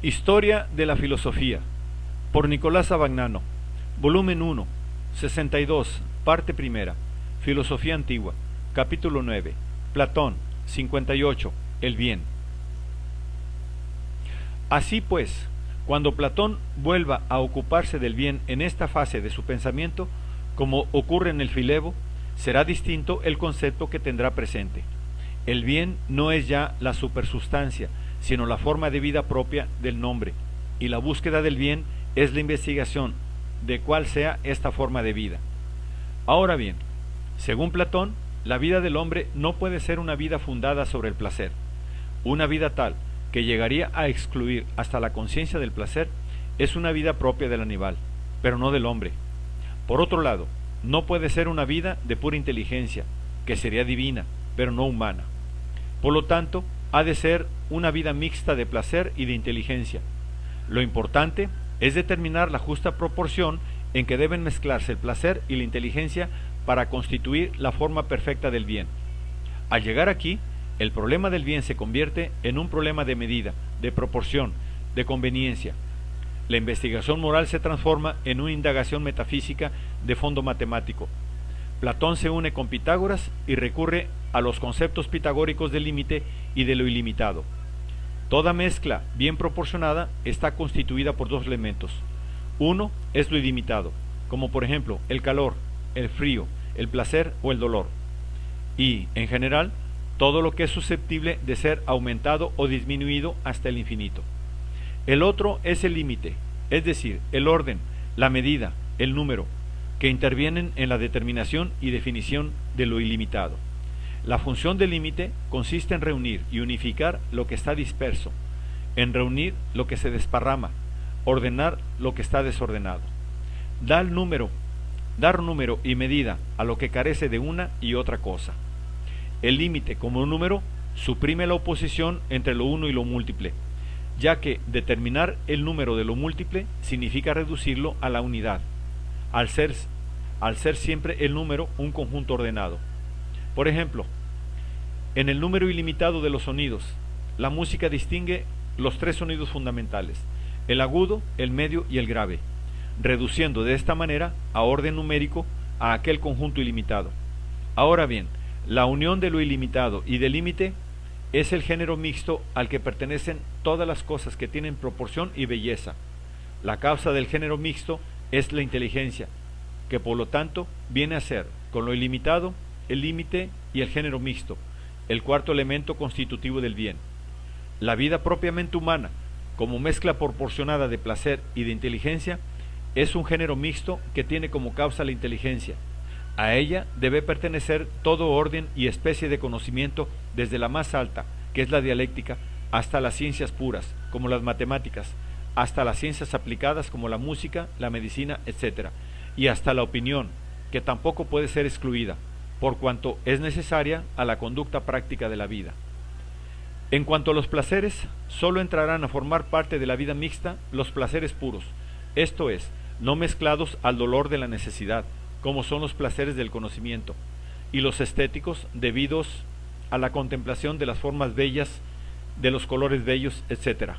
Historia de la filosofía, por Nicolás Abagnano, volumen 1, 62, parte primera, Filosofía Antigua, capítulo 9, Platón, 58, el bien. Así pues, cuando Platón vuelva a ocuparse del bien en esta fase de su pensamiento, como ocurre en el Filebo, será distinto el concepto que tendrá presente. El bien no es ya la supersustancia, sino la forma de vida propia del nombre, y la búsqueda del bien es la investigación de cuál sea esta forma de vida. Ahora bien, según Platón, la vida del hombre no puede ser una vida fundada sobre el placer. Una vida tal que llegaría a excluir hasta la conciencia del placer es una vida propia del animal, pero no del hombre. Por otro lado, no puede ser una vida de pura inteligencia, que sería divina, pero no humana. Por lo tanto, ha de ser una vida mixta de placer y de inteligencia. Lo importante es determinar la justa proporción en que deben mezclarse el placer y la inteligencia para constituir la forma perfecta del bien. Al llegar aquí, el problema del bien se convierte en un problema de medida, de proporción, de conveniencia. La investigación moral se transforma en una indagación metafísica de fondo matemático. Platón se une con Pitágoras y recurre a los conceptos pitagóricos del límite y de lo ilimitado. Toda mezcla bien proporcionada está constituida por dos elementos. Uno es lo ilimitado, como por ejemplo el calor, el frío, el placer o el dolor. Y, en general, todo lo que es susceptible de ser aumentado o disminuido hasta el infinito. El otro es el límite, es decir, el orden, la medida, el número, que intervienen en la determinación y definición de lo ilimitado. La función del límite consiste en reunir y unificar lo que está disperso, en reunir lo que se desparrama, ordenar lo que está desordenado. Dar número y medida a lo que carece de una y otra cosa. El límite, como un número, suprime la oposición entre lo uno y lo múltiple, ya que determinar el número de lo múltiple significa reducirlo a la unidad, al ser siempre el número un conjunto ordenado. Por ejemplo, en el número ilimitado de los sonidos, la música distingue los tres sonidos fundamentales, el agudo, el medio y el grave, reduciendo de esta manera a orden numérico a aquel conjunto ilimitado. Ahora bien, la unión de lo ilimitado y del límite es el género mixto al que pertenecen todas las cosas que tienen proporción y belleza. La causa del género mixto es la inteligencia, que por lo tanto viene a ser, con lo ilimitado, el límite y el género mixto, el cuarto elemento constitutivo del bien. La vida propiamente humana, como mezcla proporcionada de placer y de inteligencia, es un género mixto que tiene como causa la inteligencia. A ella debe pertenecer todo orden y especie de conocimiento, desde la más alta, que es la dialéctica, hasta las ciencias puras, como las matemáticas, hasta las ciencias aplicadas como la música, la medicina, etc., y hasta la opinión, que tampoco puede ser excluida, por cuanto es necesaria a la conducta práctica de la vida. En cuanto a los placeres, sólo entrarán a formar parte de la vida mixta los placeres puros, esto es, no mezclados al dolor de la necesidad, como son los placeres del conocimiento, y los estéticos debidos a la contemplación de las formas bellas, de los colores bellos, etc.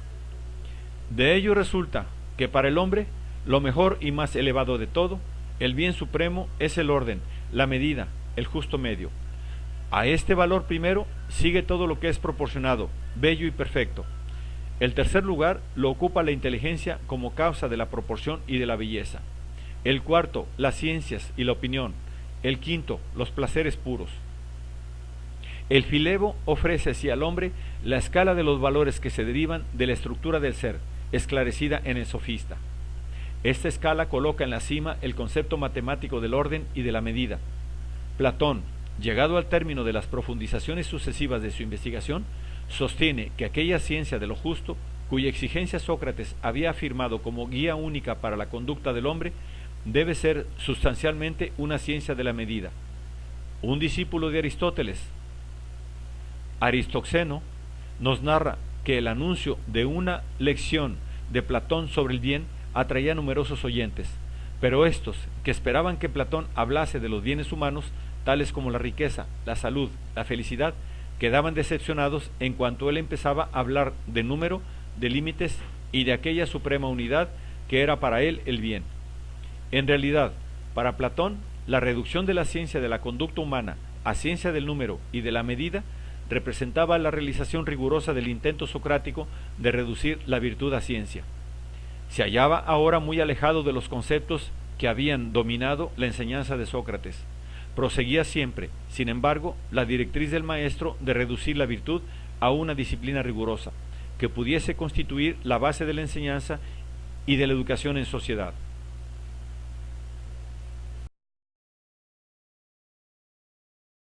De ello resulta que para el hombre, lo mejor y más elevado de todo, el bien supremo es el orden, la medida, el justo medio. A este valor primero sigue todo lo que es proporcionado, bello y perfecto. El tercer lugar lo ocupa la inteligencia como causa de la proporción y de la belleza. El cuarto, las ciencias y la opinión. El quinto, los placeres puros. El Filebo ofrece así al hombre la escala de los valores que se derivan de la estructura del ser, esclarecida en el sofista. Esta escala coloca en la cima el concepto matemático del orden y de la medida. Platón, llegado al término de las profundizaciones sucesivas de su investigación, sostiene que aquella ciencia de lo justo, cuya exigencia Sócrates había afirmado como guía única para la conducta del hombre, debe ser sustancialmente una ciencia de la medida. Un discípulo de Aristóteles, Aristoxeno, nos narra que el anuncio de una lección de Platón sobre el bien atraía a numerosos oyentes, pero estos, que esperaban que Platón hablase de los bienes humanos, tales como la riqueza, la salud, la felicidad, quedaban decepcionados en cuanto él empezaba a hablar de número, de límites y de aquella suprema unidad que era para él el bien. En realidad, para Platón, la reducción de la ciencia de la conducta humana a ciencia del número y de la medida representaba la realización rigurosa del intento socrático de reducir la virtud a ciencia. Se hallaba ahora muy alejado de los conceptos que habían dominado la enseñanza de Sócrates. Proseguía siempre, sin embargo, la directriz del maestro de reducir la virtud a una disciplina rigurosa, que pudiese constituir la base de la enseñanza y de la educación en sociedad.